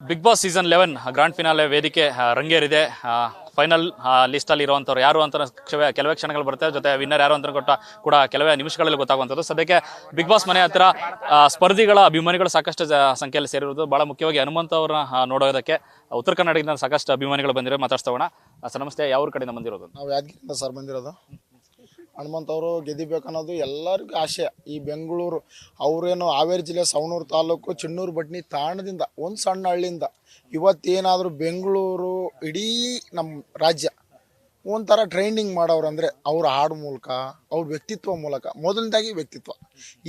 Big Boss season 11 grand finale ವೇದಿಕೆ ರಂಗೇರಿದೆ. Final list ಅಲ್ಲಿ ಇರುವಂತವ್ರು ಯಾರು ಅಂತ ಕೆಲವೇ ಕ್ಷಣಗಳು ಬರುತ್ತೆ. ಜೊತೆ ವಿನ್ನರ್ ಯಾರು ಅಂತ ಕೂಡ ಕೆಲವೇ ನಿಮಿಷಗಳಲ್ಲಿ ಗೊತ್ತಾಗುವಂಥದ್ದು. ಸದ್ಯಕ್ಕೆ ಬಿಗ್ ಬಾಸ್ ಮನೆ ಹತ್ರ ಸ್ಪರ್ಧಿಗಳ ಅಭಿಮಾನಿಗಳು ಸಾಕಷ್ಟು ಸಂಖ್ಯೆಯಲ್ಲಿ ಸೇರಿರುವುದು. ಬಹಳ ಮುಖ್ಯವಾಗಿ ಹನುಮಂತ ಅವ್ರನ್ನ ನೋಡೋದಕ್ಕೆ ಉತ್ತರ ಕರ್ನಾಟಕದಿಂದ ಸಾಕಷ್ಟು ಅಭಿಮಾನಿಗಳು ಬಂದಿರೋ ಮಾತಾಡ್ಸೋಣ. ಸರ್ ನಮಸ್ತೆ, ಯಾವ ಕಡೆಯಿಂದ ಬಂದಿರೋದು? ನಾವು ಯಾದಗಿರಿಯಿಂದ ಸರ್ ಬಂದಿರೋದು. ಹನುಮಂತ ಅವರು ಗೆದಿಬೇಕನ್ನೋದು ಎಲ್ಲರಿಗೂ ಆಶೆ. ಈ ಬೆಂಗಳೂರು ಅವರೇನು ಹಾವೇರಿ ಜಿಲ್ಲೆ ಸವಣೂರು ತಾಲೂಕು ಚಿಣ್ಣೂರು ಬಟ್ನಿ ತಾಣದಿಂದ ಒಂದು ಸಣ್ಣ ಹಳ್ಳಿಯಿಂದ ಇವತ್ತೇನಾದರೂ ಬೆಂಗಳೂರು ಇಡೀ ನಮ್ಮ ರಾಜ್ಯ ಒಂಥರ ಟ್ರೈನಿಂಗ್ ಮಾಡೋರು ಅಂದರೆ ಅವ್ರ ಹಾಡು ಮೂಲಕ, ಅವ್ರ ವ್ಯಕ್ತಿತ್ವ ಮೂಲಕ. ಮೊದಲನೇದಾಗಿ ವ್ಯಕ್ತಿತ್ವ.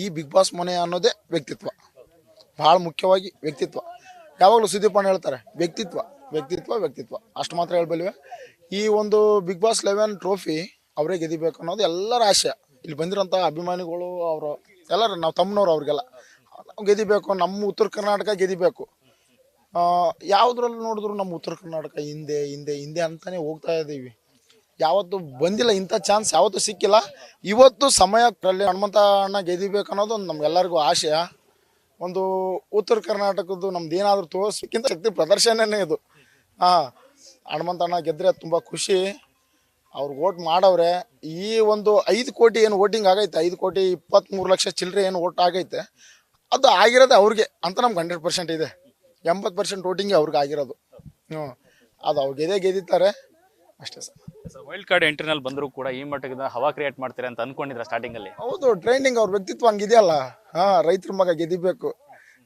ಈ ಬಿಗ್ ಬಾಸ್ ಮನೆ ಅನ್ನೋದೇ ವ್ಯಕ್ತಿತ್ವ, ಭಾಳ ಮುಖ್ಯವಾಗಿ ವ್ಯಕ್ತಿತ್ವ. ಯಾವಾಗಲೂ ಸುದೀಪಣ್ಣ ಹೇಳ್ತಾರೆ ವ್ಯಕ್ತಿತ್ವ ವ್ಯಕ್ತಿತ್ವ ವ್ಯಕ್ತಿತ್ವ, ಅಷ್ಟು ಮಾತ್ರ ಹೇಳ್ಬಲ್ವೆ. ಈ ಒಂದು ಬಿಗ್ ಬಾಸ್ 11 ಟ್ರೋಫಿ ಅವರೇ ಗೆದಿಬೇಕು ಅನ್ನೋದು ಎಲ್ಲರ ಆಶೆ. ಇಲ್ಲಿ ಬಂದಿರೋಂಥ ಅಭಿಮಾನಿಗಳು ಅವರು ಎಲ್ಲರೂ ನಾವು ತಮ್ಮನವ್ರು, ಅವ್ರಿಗೆಲ್ಲ ನಾವು ಗೆದಿಬೇಕು, ನಮ್ಮ ಉತ್ತರ ಕರ್ನಾಟಕ ಗೆದಿಬೇಕು. ಯಾವುದ್ರಲ್ಲಿ ನೋಡಿದ್ರು ನಮ್ಮ ಉತ್ತರ ಕರ್ನಾಟಕ ಹಿಂದೆ ಹಿಂದೆ ಹಿಂದೆ ಅಂತಲೇ ಹೋಗ್ತಾ ಇದ್ದೀವಿ. ಯಾವತ್ತು ಬಂದಿಲ್ಲ ಇಂಥ ಚಾನ್ಸ್, ಯಾವತ್ತೂ ಸಿಕ್ಕಿಲ್ಲ. ಇವತ್ತು ಸಮಯದಲ್ಲಿ ಹನುಮಂತ ಅಣ್ಣ ಗೆದಿಬೇಕು ಅನ್ನೋದು ಒಂದು ನಮ್ಗೆಲ್ಲರಿಗೂ ಆಶಯ. ಒಂದು ಉತ್ತರ ಕರ್ನಾಟಕದ್ದು ನಮ್ದು ಏನಾದರೂ ತೋರಿಸೋಕ್ಕಿಂತ ಶಕ್ತಿ ಪ್ರದರ್ಶನನೇ ಇದು. ಹನುಮಂತ ಅಣ್ಣ ಗೆದ್ದರೆ ತುಂಬ ಖುಷಿ. ಅವ್ರಿಗೆ ಓಟ್ ಮಾಡವ್ರೆ. ಈ ಒಂದು 5 ಕೋಟಿ ಏನು ವೋಟಿಂಗ್ ಆಗೈತೆ, 5,23,00,000 ಚಿಲ್ಲರೆ ಏನು ಓಟ್ ಆಗೈತೆ, ಅದು ಆಗಿರೋದು ಅವ್ರಿಗೆ ಅಂತ ನಮ್ಗೆ 100% ಇದೆ. 80% ವೋಟಿಂಗ್ ಅವ್ರಿಗೆ ಆಗಿರೋದು. ಅದು ಅವ್ರು ಗೆದ್ದಿದ್ದಾರೆ ಅಷ್ಟೇ ಸರ್. ವೈಲ್ಡ್ ಕಾರ್ಡ್ ಎಂಟ್ರಿನಲ್ಲಿ ಬಂದರೂ ಕೂಡ ಈ ಮಟ್ಟದ ಹವಾ ಕ್ರಿಯೇಟ್ ಮಾಡ್ತಾರೆ ಅಂತ ಅನ್ಕೊಂಡಿದ್ರ ಸ್ಟಾರ್ಟಿಂಗ್ ಅಲ್ಲಿ? ಹೌದು, ಟ್ರೈನಿಂಗ್ ಅವ್ರ ವ್ಯಕ್ತಿತ್ವ ಹಂಗಿದೆಯಲ್ಲ. ರೈತರ ಮಗ ಗೆದಿಬೇಕು,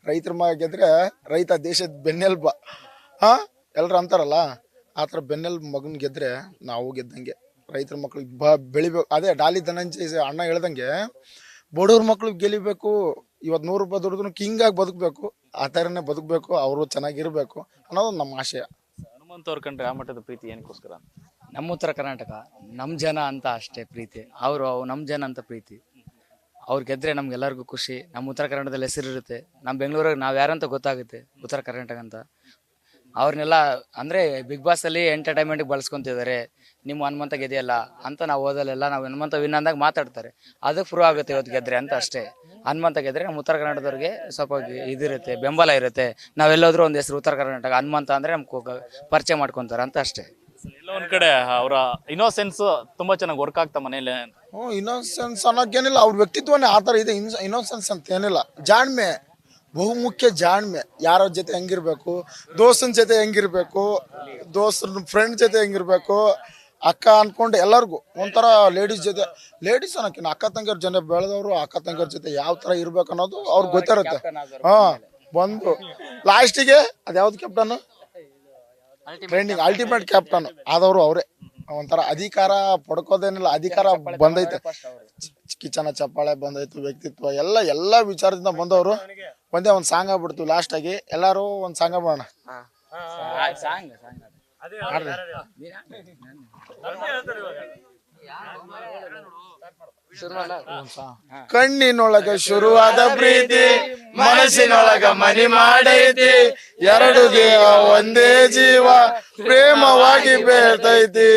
ರೈತರ ಮಗ ಗೆದ್ರೆ ರೈತ ದೇಶದ ಬೆನ್ನೆಲ್ಬ. ಎಲ್ಲರೂ ಅಂತಾರಲ್ಲ, ಆ ಥರ ಬೆನ್ನೆಲ್ಬ ಮಗನ ಗೆದ್ರೆ ನಾವು ಗೆದ್ದಂಗೆ. ರೈತರ ಮಕ್ಳಿಗೆ ಬೆಳಿಬೇಕು. ಅದೇ ಡಾಲಿ ಧನಂಜಯ ಅಣ್ಣ ಹೇಳ್ದಂಗೆ ಬಡವ್ರ ಮಕ್ಳಿಗೆ ಗೆಲಿಬೇಕು. ಇವತ್ತು 100 ರೂಪಾಯಿ ದುಡಿದ್ರು ಕಿಂಗಾಗಿ ಬದುಕಬೇಕು, ಆ ಥರನೇ ಬದುಕಬೇಕು, ಅವರು ಚೆನ್ನಾಗಿರ್ಬೇಕು ಅನ್ನೋದು ನಮ್ಮ ಆಶಯ. ಹನುಮಂತ ಅವ್ರ ಕಂಡ್ರೆ ಆ ಮಟ್ಟದ ಪ್ರೀತಿ ಏನಕ್ಕೋಸ್ಕರ? ನಮ್ಮ ಉತ್ತರ ಕರ್ನಾಟಕ ನಮ್ಮ ಜನ ಅಂತ ಅಷ್ಟೇ ಪ್ರೀತಿ. ಅವರು ನಮ್ಮ ಜನ ಅಂತ ಪ್ರೀತಿ. ಅವ್ರು ಗೆದ್ರೆ ನಮ್ಗೆಲ್ಲರಿಗೂ ಖುಷಿ. ನಮ್ಮ ಉತ್ತರ ಕರ್ನಾಟಕದಲ್ಲಿ ಹೆಸರಿರುತ್ತೆ. ನಮ್ಮ ಬೆಂಗಳೂರಿಗೆ ನಾವು ಯಾರಂತ ಗೊತ್ತಾಗುತ್ತೆ, ಉತ್ತರ ಕರ್ನಾಟಕ ಅಂತ. ಅವ್ರನ್ನೆಲ್ಲ ಅಂದರೆ ಬಿಗ್ ಬಾಸಲ್ಲಿ ಎಂಟರ್ಟೈನ್ಮೆಂಟ್ಗೆ ಬಳಸ್ಕೊತಿದ್ದಾರೆ. ನಿಮ್ಮ ಹನುಮಂತ ಗೆದೆಯಲ್ಲ ಅಂತ ನಾವು ಓದಲೆಲ್ಲ ನಾವು ಹನುಮಂತ ವಿನ್ ಅಂದಾಗ ಮಾತಾಡ್ತಾರೆ. ಅದಕ್ಕೆ ಪ್ರೂವ್ ಆಗುತ್ತೆ ಇವತ್ತು ಗೆದ್ರೆ ಅಂತ ಅಷ್ಟೇ. ಹನುಮಂತ ಗೆದ್ರೆ ನಮ್ಮ ಉತ್ತರ ಕರ್ನಾಟಕದವ್ರಿಗೆ ಸ್ವಲ್ಪ ಇದಿರುತ್ತೆ, ಬೆಂಬಲ ಇರುತ್ತೆ. ನಾವೆಲ್ಲೋದ್ರೂ ಒಂದು ಹೆಸರು ಉತ್ತರ ಕರ್ನಾಟಕ ಹನುಮಂತ ಅಂದರೆ ನಮ್ಗೆ ಪರಿಚಯ ಮಾಡ್ಕೊತಾರೆ ಅಂತ ಅಷ್ಟೇ. ಎಲ್ಲ ಒಂದ್ ಕಡೆ ಅವರ ಇನ್ನೋಸೆನ್ಸ್ ತುಂಬಾ ಚೆನ್ನಾಗಿ ವರ್ಕ್ ಆಗ್ತಾ ಮನೇಲಿ. ಇನ್ನೋಸೆನ್ಸ್ ಅನ್ನೋಕ್ಕೇನಿಲ್ಲ, ಅವ್ರ ವ್ಯಕ್ತಿತ್ವನೇ ಆ ಥರ ಇದೆ. ಇನ್ನೋಸೆನ್ಸ್ ಅಂತ ಏನಿಲ್ಲ, ಜಾಣ್ಮೆ ಬಹುಮುಖ್ಯ. ಜಾಣ್ಮೆ, ಯಾರ ಜೊತೆ ಹೆಂಗಿರ್ಬೇಕು, ದೋಸ್ತನ ಜೊತೆ ಹೆಂಗಿರ್ಬೇಕು, ದೋಸ್ತನ ಫ್ರೆಂಡ್ ಜೊತೆ ಹೆಂಗಿರ್ಬೇಕು, ಅಕ್ಕ ಅನ್ಕೊಂಡು ಎಲ್ಲರಿಗೂ ಒಂಥರ ಲೇಡೀಸ್ ಜೊತೆ, ಲೇಡೀಸ್ ಅನ್ನೋಕ್ಕಿನ್ನ ಅಕ್ಕ ತಂಗಿಯವ್ರ ಜನ ಬೆಳೆದವರು ಅಕ್ಕ ತಂಗಿಯವ್ರ ಜೊತೆ ಯಾವ ಥರ ಇರ್ಬೇಕು ಅನ್ನೋದು ಅವ್ರಿಗೆ ಗೊತ್ತಿರುತ್ತೆ. ಬಂದು ಲಾಸ್ಟಿಗೆ ಅದ್ಯಾವ್ದು ಕ್ಯಾಪ್ಟನ್, ಟ್ರೈನಿಂಗ್ ಅಲ್ಟಿಮೇಟ್ ಕ್ಯಾಪ್ಟನ್ ಆದವರು ಅವರೇ. ಒಂಥರ ಅಧಿಕಾರ ಪಡ್ಕೋದೇನಿಲ್ಲ, ಅಧಿಕಾರ ಬಂದೈತೆ. ಕಿಚನ ಚಪ್ಪಾಳೆ ಬಂದೈತು, ವ್ಯಕ್ತಿತ್ವ ಎಲ್ಲ ವಿಚಾರದಿಂದ ಬಂದವರು. ಒಂದೇ ಒಂದು ಸಾಂಗ್ ಆಗ್ಬಿಡ್ತು ಲಾಸ್ಟ್ ಆಗಿ. ಎಲ್ಲಾರು ಒಂದು ಸಾಂಗ್ ಮಾಡೋಣ. ಕಣ್ಣಿನೊಳಗ ಶುರುವಾದ ಪ್ರೀತಿ, ಮನಸ್ಸಿನೊಳಗ ಮನಿ ಮಾಡೈತಿ, ಎರಡು ದೇಹ ಒಂದೇ ಜೀವ ಪ್ರೇಮವಾಗಿ ಬೇರ್ತೈತಿ.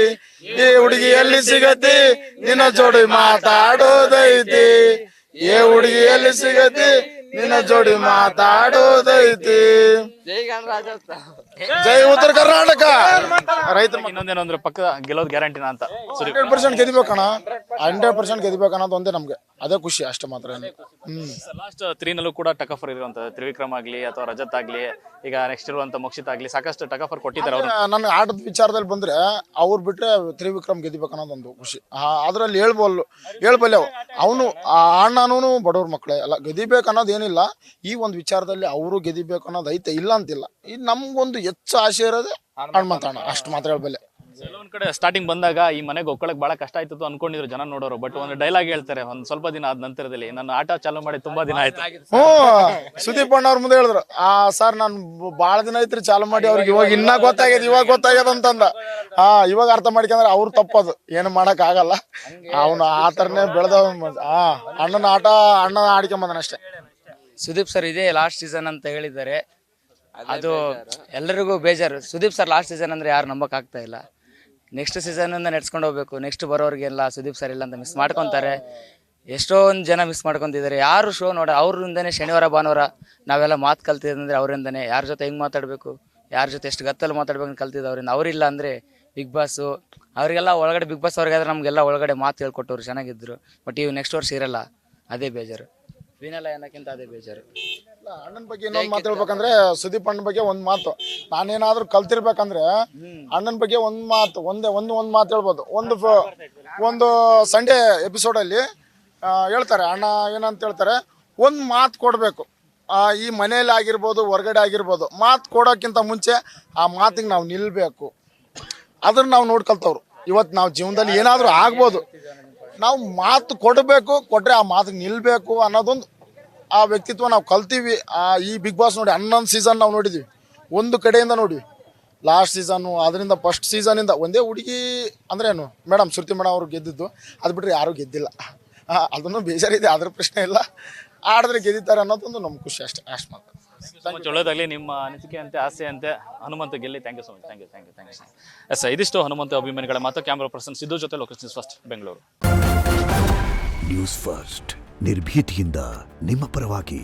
ಈ ಹುಡುಗಿ ಎಲ್ಲಿ ಸಿಗತಿ, ನಿನ್ನ ಜೋಡಿ ಮಾತಾಡೋದೈತಿ. ಏ ಹುಡುಗಿ ಎಲ್ಲಿ ಸಿಗತಿ, ನಿನ್ನ ಜೋಡಿ ಮಾತಾಡೋದೈತಿ. ಜೈ ಉತ್ತರ ಕರ್ನಾಟಕ. ರೈತರ ಇನ್ನೊಂದೇನಂದ್ರೆ ಪಕ್ಕ ಗೆಲ್ಲೋದು ಗ್ಯಾರಂಟಿನ ಅಂತ. 100% ಗೆದಿಬೇಕಣ್ಣ, 100% ಗೆದಿಬೇಕನ್ನೋದು ಒಂದೇ ನಮ್ಗೆ, ಅದೇ ಖುಷಿ ಅಷ್ಟೇ ಮಾತ್ರ. ಲಾಸ್ಟ್ 3ನಲ್ಲೂ ಕೂಡ ಟಕಫರ್ ಇರುವಂತ ತ್ರಿವಿಕ್ರಮ್ ಆಗ್ಲಿ ಅಥವಾ ರಜತ್ ಆಗ್ಲಿ, ಈಗ ನೆಕ್ಸ್ಟ್ ಇರುವಂತ ಮೋಕ್ಷಿತ್ ಆಗ್ಲಿ ಸಾಕಷ್ಟು ಟಕಫರ್ ಕೊಟ್ಟಿದ್ದಾರೆ ಅವರು. ನನ್ನ ಆಟದ ವಿಚಾರದಲ್ಲಿ ಬಂದ್ರೆ ಅವ್ರು ಬಿಟ್ರೆ ತ್ರಿವಿಕ್ರಮ್ ಗೆದಿಬೇಕನ್ನೋದೊಂದು ಖುಷಿ. ಅದ್ರಲ್ಲಿ ಹೇಳ್ಬಲ್ಲೆ ಅವನು ಅಣ್ಣನೂ ಬಡವ್ರ ಮಕ್ಕಳೇ ಎಲ್ಲ ಗೆದಿಬೇಕು ಏನಿಲ್ಲ. ಈ ಒಂದು ವಿಚಾರದಲ್ಲಿ ಅವರು ಗೆದಿಬೇಕು ಅನ್ನೋದು ಐತೆ, ಇಲ್ಲ ಅಂತಿಲ್ಲ. ಇದು ನಮ್ಗೊಂದು ಹೆಚ್ಚು ಆಸೆ ಇರೋದೇ ಹನುಮಂತ ಅಣ್ಣ, ಅಷ್ಟು ಮಾತ್ರ ಹೇಳ್ಬಲ್ಲೆ. ಒಂದ್ ಕಡೆ ಸ್ಟಾರ್ಟಿಂಗ್ ಬಂದಾಗ ಈ ಮನೆಗೆ ಒಕ್ಕಳಕ್ ಬಹಳ ಕಷ್ಟ ಆಯ್ತು ಅನ್ಕೊಂಡಿದ್ರು ಜನ ನೋಡೋರು. ಬಟ್ ಒಂದು ಡೈಲಾಗ್ ಹೇಳ್ತಾರೆ ಒಂದ್ ಸ್ವಲ್ಪ ದಿನ ಆದ ನಂತರದಲ್ಲಿ, ನನ್ನ ಆಟ ಚಾಲೂ ಮಾಡಿ ತುಂಬಾ ದಿನ ಆಯ್ತು. ಸುದೀಪ್ ಅಣ್ಣ ಅವ್ರ ಮುಂದೆ ಹೇಳಿದ್ರು, ಸರ್ ನಾನು ಬಾಳ ದಿನ ಐತ್ರಿ ಚಾಲೂ ಮಾಡಿ, ಅವ್ರಿಗೆ ಇವಾಗ ಇನ್ನ ಗೊತ್ತಾಗ್ಯದ ಅಂತಂದ. ಇವಾಗ ಅರ್ಥ ಮಾಡ್ಕೊಂಡ್ರೆ ಅವ್ರು ತಪ್ಪದು, ಏನು ಮಾಡಕ್ ಆಗಲ್ಲ. ಅವನು ಆ ಥರನೇ ಬೆಳೆದವ್. ಅಣ್ಣನ ಆಟ ಅಣ್ಣ ಆಡ್ಕೊಂಬಂದನ ಅಷ್ಟೇ. ಸುದೀಪ್ ಸರ್ ಇದೇ ಲಾಸ್ಟ್ ಸೀಸನ್ ಅಂತ ಹೇಳಿದ್ದಾರೆ. ಅದು ಎಲ್ಲರಿಗೂ ಬೇಜಾರು. ಸುದೀಪ್ ಸರ್ ಲಾಸ್ಟ್ ಸೀಸನ್ ಅಂದ್ರೆ ಯಾರು ನಂಬಕ್ ಆಗ್ತಾ ಇಲ್ಲ. ನೆಕ್ಸ್ಟ್ ಸೀಸನ್ ನಡೆಸ್ಕೊಂಡು ಹೋಗ್ಬೇಕು. ನೆಕ್ಸ್ಟ್ ಬರೋರಿಗೆಲ್ಲ ಸುದೀಪ್ ಸರ್ ಇಲ್ಲ ಅಂತ ಮಿಸ್ ಮಾಡ್ಕೊತಾರೆ. ಎಷ್ಟೊಂದು ಜನ ಮಿಸ್ ಮಾಡ್ಕೊತಿದ್ದಾರೆ. ಯಾರು ಶೋ ಅವ್ರಿಂದನೇ ಶನಿವಾರ ಭಾನುವಾರ ನಾವೆಲ್ಲ ಮಾತು ಕಲ್ತಿದ್ರೆ ಅವರಿಂದನೇ. ಯಾರ ಜೊತೆ ಹೆಂಗೆ ಮಾತಾಡಬೇಕು, ಯಾರ ಜೊತೆ ಎಷ್ಟು ಗತ್ತಲ್ಲಿ ಮಾತಾಡ್ಬೇಕು ಅಂತ ಕಲ್ತಿದ್ದು ಅವರಿಂದ. ಅವರಿಲ್ಲ ಅಂದರೆ ಬಿಗ್ ಬಾಸು ಅವರಿಗೆಲ್ಲ ಒಳಗಡೆ, ಬಿಗ್ ಬಾಸ್ ಅವ್ರಿಗಾದ್ರೆ ನಮಗೆಲ್ಲ ಒಳಗಡೆ ಮಾತು ಹೇಳ್ಕೊಟ್ಟವ್ರು ಚೆನ್ನಾಗಿದ್ರು. ಬಟ್ ಇವು ನೆಕ್ಸ್ಟ್ ವರ್ಷ ಇರಲ್ಲ, ಅದೇ ಬೇಜಾರು. ವಿನಲ್ಲ ಅನ್ನೋಕ್ಕಿಂತ ಅದೇ ಬೇಜಾರು. ಅಣ್ಣನ ಬಗ್ಗೆ ಇನ್ನೊಂದು ಮಾತು ಹೇಳ್ಬೇಕಂದ್ರೆ, ಸುದೀಪ್ ಅಣ್ಣನ ಬಗ್ಗೆ ಒಂದು ಮಾತು, ನಾನೇನಾದ್ರೂ ಕಲ್ತಿರ್ಬೇಕಂದ್ರೆ ಅಣ್ಣನ ಬಗ್ಗೆ ಒಂದು ಮಾತು ಹೇಳ್ಬೋದು. ಒಂದು ಸಂಡೇ ಎಪಿಸೋಡಲ್ಲಿ ಹೇಳ್ತಾರೆ, ಅಣ್ಣ ಏನಂತ ಹೇಳ್ತಾರೆ, ಒಂದು ಮಾತು ಕೊಡಬೇಕು. ಈ ಮನೇಲಿ ಆಗಿರ್ಬೋದು, ಹೊರಗಡೆ ಆಗಿರ್ಬೋದು, ಮಾತು ಕೊಡೋಕ್ಕಿಂತ ಮುಂಚೆ ಆ ಮಾತಿಗೆ ನಾವು ನಿಲ್ಲಬೇಕು. ಅದನ್ನು ನಾವು ನೋಡ್ಕೊಳ್ತವ್ರು. ಇವತ್ತು ನಾವು ಜೀವನದಲ್ಲಿ ಏನಾದರೂ ಆಗ್ಬೋದು, ನಾವು ಮಾತು ಕೊಟ್ಟರೆ ಆ ಮಾತಿಗೆ ನಿಲ್ಲಬೇಕು ಅನ್ನೋದೊಂದು ಆ ವ್ಯಕ್ತಿತ್ವ ನಾವು ಕಲ್ತೀವಿ. ಈ ಬಿಗ್ ಬಾಸ್ ನೋಡಿ 11 ಸೀಸನ್ ನಾವು ನೋಡಿದ್ವಿ, ಒಂದು ಕಡೆಯಿಂದ ನೋಡಿವಿ. ಲಾಸ್ಟ್ ಸೀಸನ್ನು, ಅದರಿಂದ ಫಸ್ಟ್ ಸೀಸನಿಂದ ಒಂದೇ ಹುಡುಗಿ ಅಂದರೆ ಏನು ಮೇಡಮ್, ಶ್ರುತಿ ಮೇಡಮ್ ಅವರು ಗೆದ್ದಿದ್ದು, ಅದು ಬಿಟ್ಟರೆ ಯಾರೂ ಗೆದ್ದಿಲ್ಲ. ಅದನ್ನು ಬೇಜಾರಿದೆ, ಅದ್ರ ಪ್ರಶ್ನೆ ಇಲ್ಲ. ಆಡಿದ್ರೆ ಗೆದ್ದಿದ್ದಾರೆ ಅನ್ನೋದೊಂದು ನಮ್ಗೆ ಖುಷಿ, ಅಷ್ಟು ಮಾತ್ರ. ಒಳ್ಳೆಯದಾಗಲಿ. ನಿಮ್ಮ ಅನಿಸಿಕೆ ಅಂತೆ, ಆಸೆ ಅಂತೆ, ಹನುಮಂತ ಗೆಲ್ಲಿ. Thank you so much. Thank you. Yes, ಇದಿಷ್ಟು ಹನುಮಂತ ಅಭಿಮಾನಿಗಳ ಮಾತು. ಕ್ಯಾಮ್ರಾ ಪರ್ಸನ್ ಸಿದ್ದು ಜೊತೆ Lokesh news first, Bengaluru. News first ನಿರ್ಭೀತಿಯಿಂದ ನಿಮ್ಮ ಪರವಾಗಿ.